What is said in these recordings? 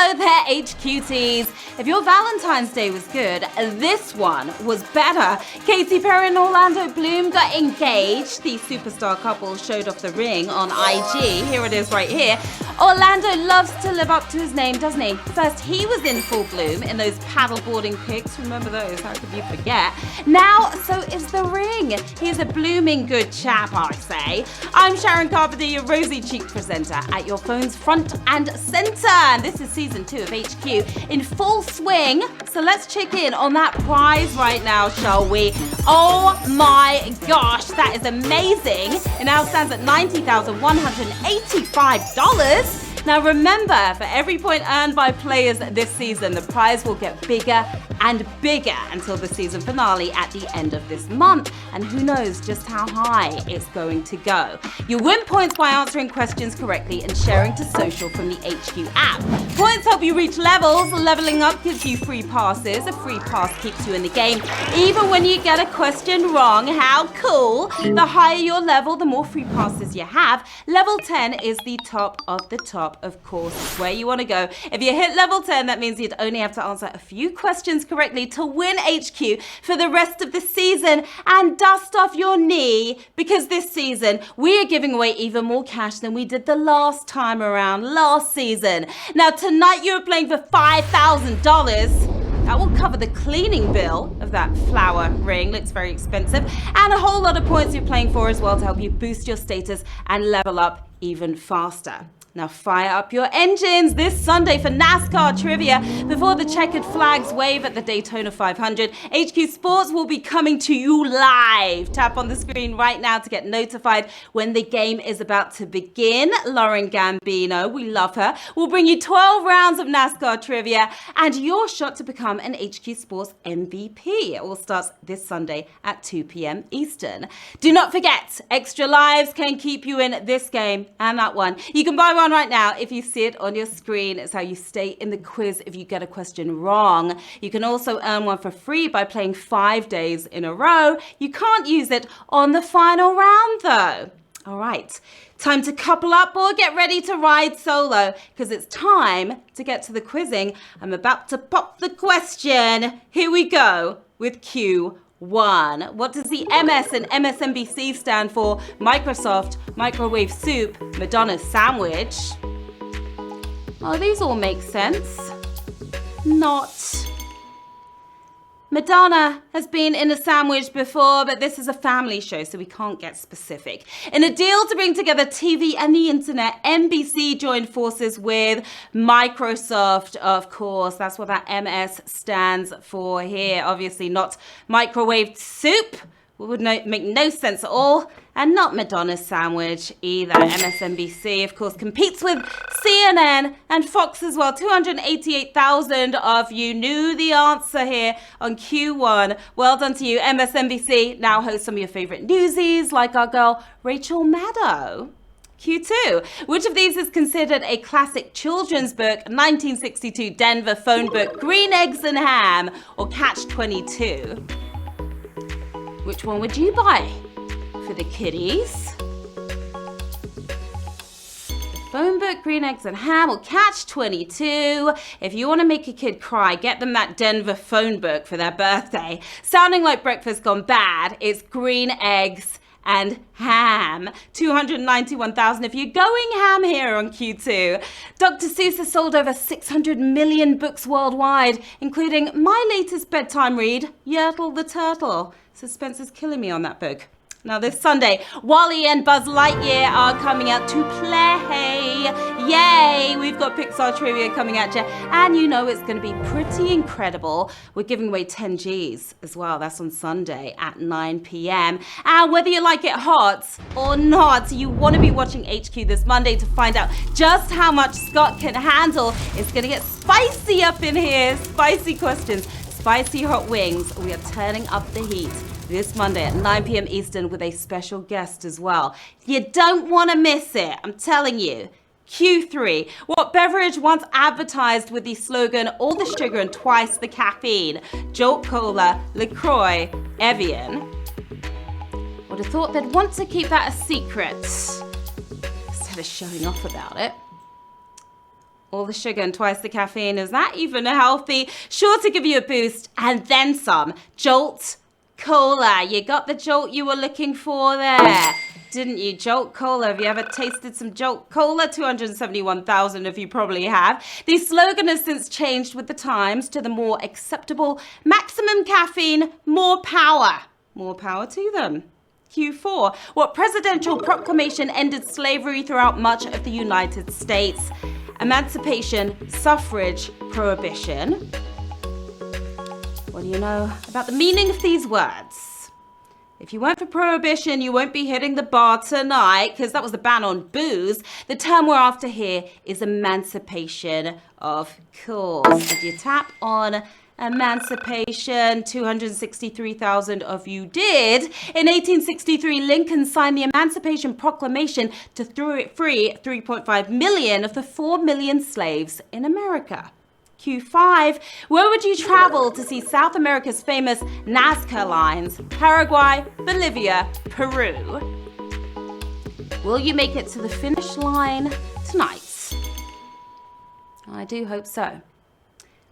Hello there, HQTs. If your Valentine's Day was good, this one was better. Katy Perry and Orlando Bloom got engaged. The superstar couple showed off the ring on IG. Here it is right here. Orlando loves to live up to his name, doesn't he? First, he was in full bloom in those paddleboarding pics. Remember those? How could you forget? Now, so is the ring. He's a blooming good chap, I say. I'm Sharon Carpenter, your rosy-cheeked presenter at your phone's front and center. And this is season 2 of HQ in full swing. So let's check in on that prize right now, shall we? Oh my gosh, that is amazing. It now stands at $90,185. Now remember, for every point earned by players this season, the prize will get bigger and bigger until the season finale at the end of this month. And who knows just how high it's going to go. You win points by answering questions correctly and sharing to social from the HQ app. Points help you reach levels. Leveling up gives you free passes. A free pass keeps you in the game, even when you get a question wrong. How cool! The higher your level, the more free passes you have. Level 10 is the top of the top, of course. It's where you want to go. If you hit level 10, that means you'd only have to answer a few questions correctly to win HQ for the rest of the season. And dust off your knee, because this season we are giving away even more cash than we did the last time around, last season. Now tonight you are playing for $5,000. That will cover the cleaning bill of that flower ring. Looks very expensive. And a whole lot of points you're playing for as well to help you boost your status and level up even faster. Now fire up your engines this Sunday for NASCAR trivia. Before the checkered flags wave at the Daytona 500, HQ Sports will be coming to you live. Tap on the screen right now to get notified when the game is about to begin. Lauren Gambino, we love her, will bring you 12 rounds of NASCAR trivia and your shot to become an HQ Sports MVP. It all starts this Sunday at 2 p.m. Eastern. Do not forget, extra lives can keep you in this game and that one. You can buy one right now if you see it on your screen. It's how you stay in the quiz if you get a question wrong. You can also earn one for free by playing 5 days in a row. You can't use it on the final round though. All right, time to couple up or get ready to ride solo, because it's time to get to the quizzing. I'm about to pop the question. Here we go with Q1. What does the MS and MSNBC stand for? Microsoft, microwave soup, Madonna's sandwich. Oh, these all make sense. Not. Madonna has been in a sandwich before, but this is a family show, so we can't get specific. In a deal to bring together TV and the internet, NBC joined forces with Microsoft, of course. That's what that MS stands for here. Obviously not microwaved soup. Would make no sense at all. And not Madonna's sandwich either. MSNBC, of course, competes with CNN and Fox as well. 288,000 of you knew the answer here on Q1. Well done to you. MSNBC now hosts some of your favorite newsies, like our girl Rachel Maddow. Q2. Which of these is considered a classic children's book? 1962 Denver phone book, Green Eggs and Ham, or Catch-22? Which one would you buy for the kiddies? The phone book, Green Eggs and Ham, or Catch-22? If you want to make a kid cry, get them that Denver phone book for their birthday. Sounding like breakfast gone bad, it's Green Eggs and Ham. 291,000 if you're going ham here on Q2. Dr. Seuss has sold over 600 million books worldwide, including my latest bedtime read, Yertle the Turtle. Suspense is killing me on that book. Now this Sunday, WALL-E and Buzz Lightyear are coming out to play. Yay! We've got Pixar trivia coming at you. And you know it's going to be pretty incredible. We're giving away 10 Gs as well. That's on Sunday at 9 p.m. And whether you like it hot or not, you want to be watching HQ this Monday to find out just how much Scott can handle. It's going to get spicy up in here. Spicy questions. Spicy hot wings. We are turning up the heat this Monday at 9 p.m. Eastern with a special guest as well. You don't want to miss it, I'm telling you. Q3. What beverage once advertised with the slogan, all the sugar and twice the caffeine? Jolt Cola, LaCroix, Evian. Would have thought they'd want to keep that a secret instead of showing off about it. All the sugar and twice the caffeine, is that even healthy? Sure to give you a boost and then some. Jolt Cola. You got the jolt you were looking for there, didn't you? Jolt Cola. Have you ever tasted some Jolt Cola? 271,000 of you probably have. The slogan has since changed with the times to the more acceptable maximum caffeine, more power. More power to them. Q4. What presidential proclamation ended slavery throughout much of the United States? Emancipation, suffrage, prohibition. What do you know about the meaning of these words? If you weren't for prohibition, you won't be hitting the bar tonight, because that was the ban on booze. The term we're after here is emancipation, of course. Did you tap on emancipation? 263,000 of you did. In 1863, Lincoln signed the Emancipation Proclamation to free 3.5 million of the 4 million slaves in America. Q5, where would you travel to see South America's famous Nazca lines? Paraguay, Bolivia, Peru. Will you make it to the finish line tonight? I do hope so.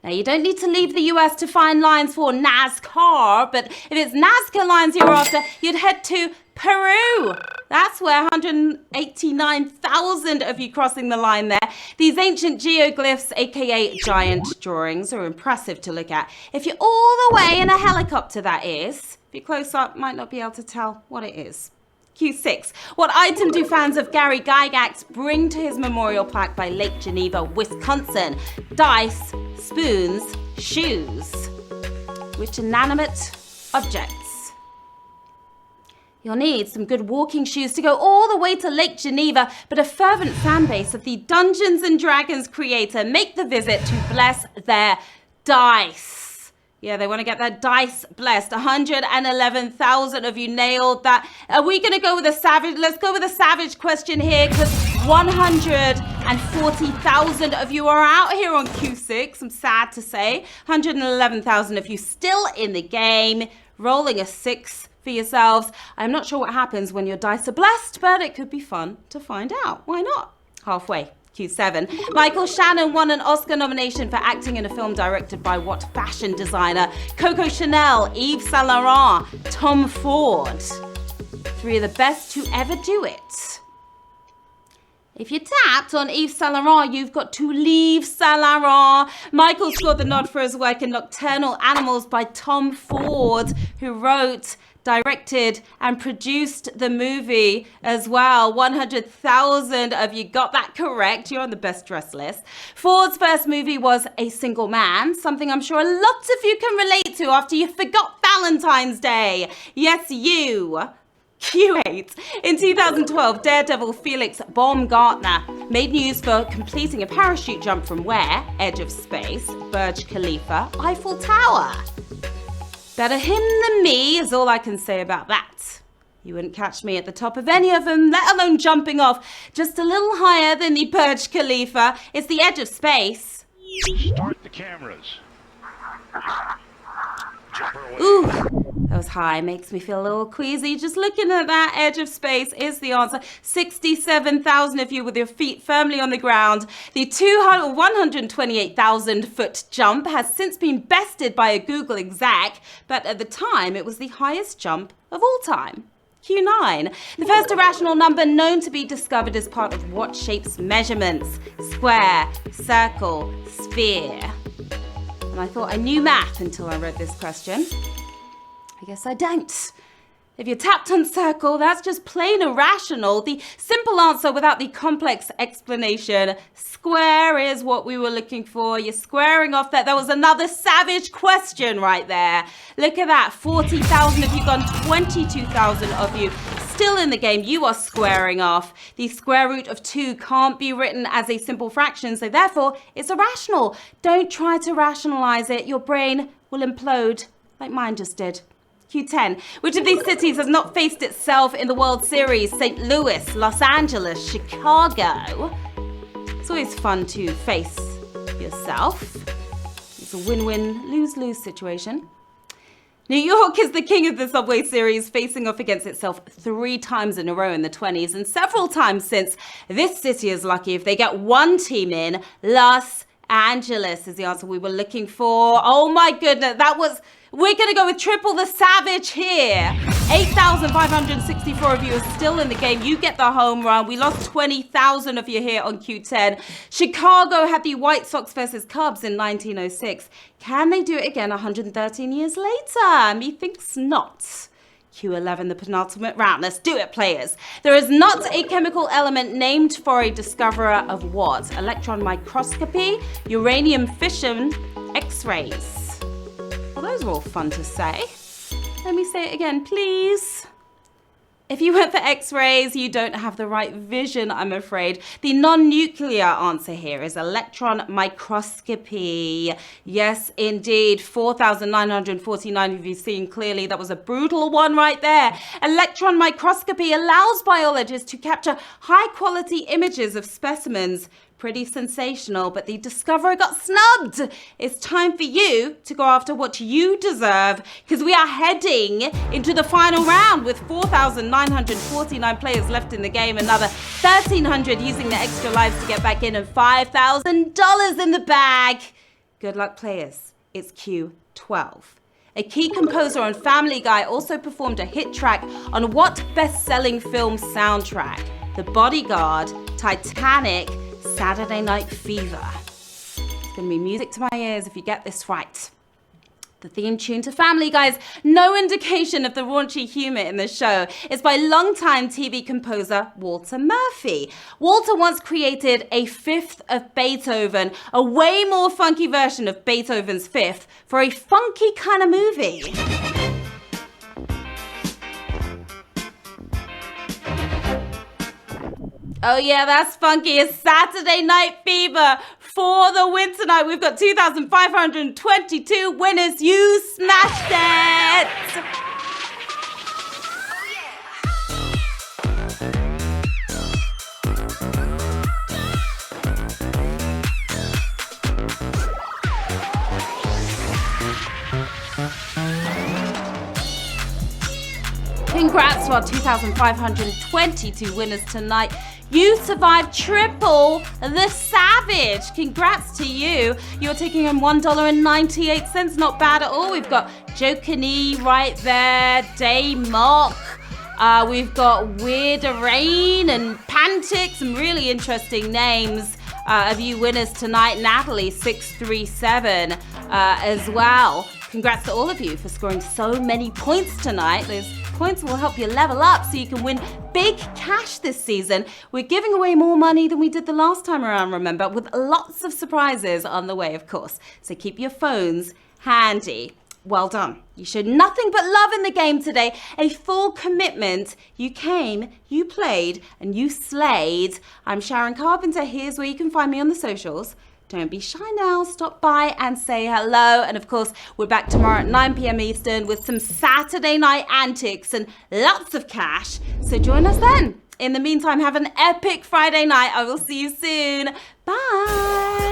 Now, you don't need to leave the US to find lines for NASCAR, but if it's Nazca lines you're after, you'd head to Peru. That's where 189,000 of you crossing the line there. These ancient geoglyphs, aka giant drawings, are impressive to look at. If you're all the way in a helicopter, that is. If you're close up, might not be able to tell what it is. Q6. What item do fans of Gary Gygax bring to his memorial plaque by Lake Geneva, Wisconsin? Dice, spoons, shoes. Which inanimate objects? You'll need some good walking shoes to go all the way to Lake Geneva, but a fervent fan base of the Dungeons & Dragons creator make the visit to bless their dice. Yeah, they want to get their dice blessed. 111,000 of you nailed that. Are we going to go with a savage? Let's go with a savage question here, because 140,000 of you are out here on Q6. I'm sad to say. 111,000 of you still in the game, rolling a 6 for yourselves. I'm not sure what happens when your dice are blessed, but it could be fun to find out. Why not? Halfway. Q7. Michael Shannon won an Oscar nomination for acting in a film directed by what fashion designer? Coco Chanel, Yves Saint Laurent, Tom Ford. 3 of the best to ever do it. If you tapped on Yves Saint Laurent, you've got to leave Saint Laurent. Michael scored the nod for his work in Nocturnal Animals by Tom Ford, who wrote, directed and produced the movie as well. 100,000 of you got that correct. You're on the best dressed list. Ford's first movie was A Single Man, something I'm sure lots of you can relate to after you forgot Valentine's Day. Yes, you. Q8. In 2012, Daredevil Felix Baumgartner made news for completing a parachute jump from where? Edge of space, Burj Khalifa, Eiffel Tower. Better him than me is all I can say about that. You wouldn't catch me at the top of any of them, let alone jumping off just a little higher than the Burj Khalifa. It's the edge of space. Start the cameras. Ooh, that was high. Makes me feel a little queasy. Just looking at that edge of space is the answer. 67,000 of you with your feet firmly on the ground. The 128,000 foot jump has since been bested by a Google exec, but at the time it was the highest jump of all time. Q9. The first irrational number known to be discovered as part of what shape's measurements? Square, circle, sphere. And I thought I knew math until I read this question. I guess I don't. If you tapped on circle, that's just plain irrational. The simple answer without the complex explanation. Square is what we were looking for. You're squaring off that. That was another savage question right there. Look at that. 40,000 of you gone, 22,000 of you still in the game. You are squaring off. The square root of 2 can't be written as a simple fraction, so therefore it's irrational. Don't try to rationalize it. Your brain will implode like mine just did. Q10. Which of these cities has not faced itself in the World Series? St. Louis, Los Angeles, Chicago. It's always fun to face yourself. It's a win-win, lose-lose situation. New York is the king of the Subway Series, facing off against itself 3 times in a row in the 20s and several times since. This city is lucky if they get one team in. Los Angeles is the answer we were looking for. Oh my goodness, we're going to go with Triple the Savage here. 8,564 of you are still in the game. You get the home run. We lost 20,000 of you here on Q10. Chicago had the White Sox versus Cubs in 1906. Can they do it again 113 years later? Methinks not. Q11, the penultimate round. Let's do it, players. There is not a chemical element named for a discoverer of what? Electron microscopy, uranium fission, X-rays. Well, those are all fun to say. Let me say it again, please. If you went for X-rays, you don't have the right vision, I'm afraid. The non-nuclear answer here is electron microscopy. Yes, indeed. 4,949 of you seen clearly. That was a brutal one right there. Electron microscopy allows biologists to capture high-quality images of specimens. Pretty sensational, but the discoverer got snubbed. It's time for you to go after what you deserve, because we are heading into the final round with 4,949 players left in the game, another 1,300 using their extra lives to get back in, and $5,000 in the bag. Good luck, players. It's Q12. A key composer on Family Guy also performed a hit track on what best-selling film soundtrack? The Bodyguard, Titanic, Saturday Night Fever. It's going to be music to my ears if you get this right. The theme tune to Family Guy's no indication of the raunchy humor in the show is by longtime TV composer Walter Murphy. Walter once created a fifth of Beethoven, a way more funky version of Beethoven's Fifth, for a funky kind of movie. Oh yeah, that's funky. It's Saturday Night Fever for the win tonight. We've got 2,522 winners. You smashed it! Congrats to our 2,522 winners tonight. You survived Triple the Savage. Congrats to you. You're taking home $1.98. Not bad at all. We've got Joe Kenny right there. Day Mock. We've got Weird Rain and Pantic. Some really interesting names of you winners tonight. Natalie 637 as well. Congrats to all of you for scoring so many points tonight. Those points will help you level up so you can win big cash this season. We're giving away more money than we did the last time around, remember, with lots of surprises on the way, of course. So keep your phones handy. Well done. You showed nothing but love in the game today. A full commitment. You came, you played, and you slayed. I'm Sharon Carpenter. Here's where you can find me on the socials. Don't be shy now. Stop by and say hello. And of course, we're back tomorrow at 9 p.m. Eastern with some Saturday night antics and lots of cash. So join us then. In the meantime, have an epic Friday night. I will see you soon. Bye.